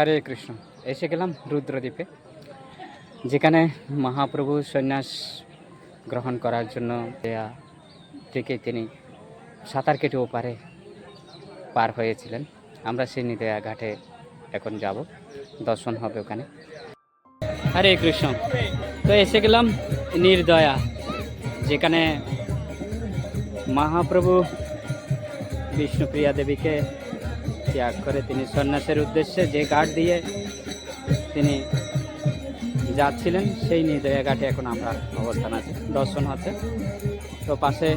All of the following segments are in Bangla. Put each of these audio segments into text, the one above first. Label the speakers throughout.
Speaker 1: হরে কৃষ্ণ। এসে গেলাম রুদ্রদ্বীপে, যেখানে মহাপ্রভু সন্ন্যাস গ্রহণ করার জন্য থেকে তিনি সাঁতার কেটে ওপারে পার হয়েছিলেন। আমরা সেই নিদয়া ঘাটে এখন যাব, দর্শন হবে ওখানে। হরে কৃষ্ণ। তো এসে গেলাম নির্দয়া, যেখানে মহাপ্রভু বিষ্ণুপ্রিয়া দেবীকে ত্যাগ করে তিনি সন্ন্যাসের উদ্দেশ্যে যে ঘাট দিয়ে তিনি যাচ্ছিলেন, সেই নির্দয়া ঘাটে এখন আমরা অবস্থান আছি, দর্শন হচ্ছে। তো পাশে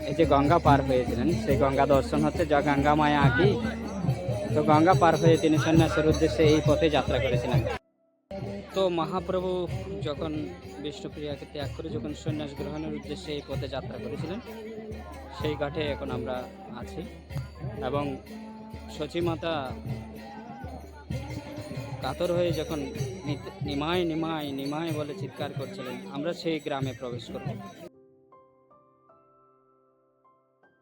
Speaker 1: এই যে গঙ্গা পার হয়েছিলেন, সেই গঙ্গা দর্শন হচ্ছে, যা গঙ্গা মায়া আঁকি। তো গঙ্গা পার হয়ে তিনি সন্ন্যাসের উদ্দেশ্যে এই পথে যাত্রা করেছিলেন। তো মহাপ্রভু যখন বিষ্ণুপ্রিয়াকে ত্যাগ করে যখন সন্ন্যাস গ্রহণের উদ্দেশ্যে এই পথে যাত্রা করেছিলেন, সেই ঘাটে এখন আমরা আছি। এবং সচিমাতা কাতর হয়ে যখন নিমাই নিমাই নিমাই বলে চিৎকার করছিলেন, আমরা সেই গ্রামে প্রবেশ করব।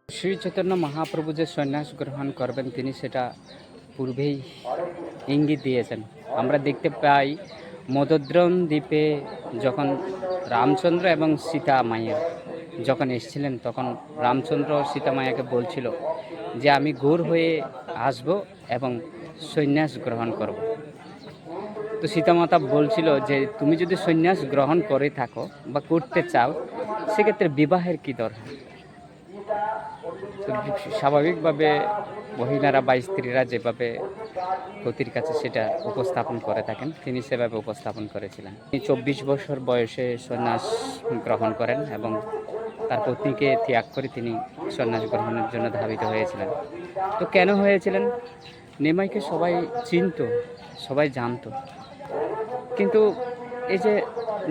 Speaker 1: শ্রী চৈতন্য মহাপ্রভু যে সন্ন্যাস গ্রহণ করবেন, তিনি সেটা পূর্বেই ইঙ্গিত দিয়েছেন। আমরা দেখতে পাই মদদ্রম দ্বীপে যখন রামচন্দ্র এবং সীতা মাইয়া যখন এসেছিলেন, তখন রামচন্দ্র সীতা মায়াকে বলছিল যে আমি গৌর হয়ে আসব এবং সন্ন্যাস গ্রহণ করব। তো সীতামাতা বলছিল যে তুমি যদি সন্ন্যাস গ্রহণ করে থাকো বা করতে চাও, সেক্ষেত্রে বিবাহের কী দরকার। তো স্বাভাবিকভাবে মহিলারা বা স্ত্রীরা যেভাবে পতির কাছে সেটা উপস্থাপন করে থাকেন, তিনি সেভাবে উপস্থাপন করেছিলেন। তিনি 24 বছর বয়সে সন্ন্যাস গ্রহণ করেন এবং তার পত্নীকে ত্যাগ করে তিনি সন্ন্যাস গ্রহণের জন্য ধাবিত হয়েছিলেন। তো কেন হয়েছিলেন? নিমাইকে সবাই চিনত, সবাই জানত, কিন্তু এই যে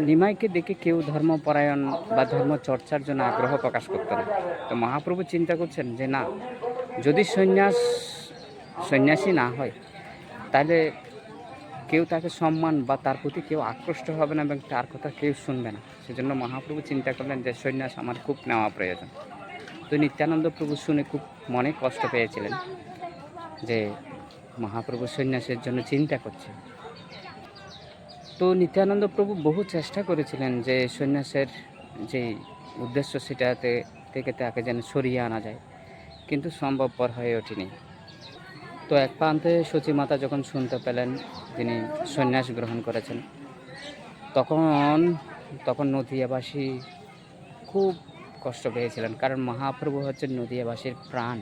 Speaker 1: নিমাইকে দেখে কেউ ধর্মপরায়ণ বা ধর্ম চর্চার জন্য আগ্রহ প্রকাশ করত না। তো মহাপ্রভু চিন্তা করছেন যে না, যদি সন্ন্যাসী না হয়, তাহলে কেউ তাকে সম্মান বা তার প্রতি কেউ আকৃষ্ট হবে না এবং তার কথা কেউ শুনবে না। সেজন্য মহাপ্রভু চিন্তা করলেন যে সন্ন্যাস আমার খুব নেওয়া প্রয়োজন। তো নিত্যানন্দ প্রভু শুনে খুব মনে কষ্ট পেয়েছিলেন যে মহাপ্রভু সন্ন্যাসের জন্য চিন্তা করছে। তো নিত্যানন্দ প্রভু বহু চেষ্টা করেছিলেন যে সন্ন্যাসের যে উদ্দেশ্য সেটাতে থেকে তাকে যেন সরিয়ে আনা যায়, কিন্তু সম্ভবপর হয়ে ওঠেনি। তো এক প্রান্তে সচিমাতা যখন শুনতে পেলেন তিনি সন্ন্যাস গ্রহণ করেছেন, তখন নদিয়াবাসী খুব কষ্ট পেয়েছিলেন, কারণ মহাপ্রভু হচ্ছেন নদিয়াবাসীর প্রাণ।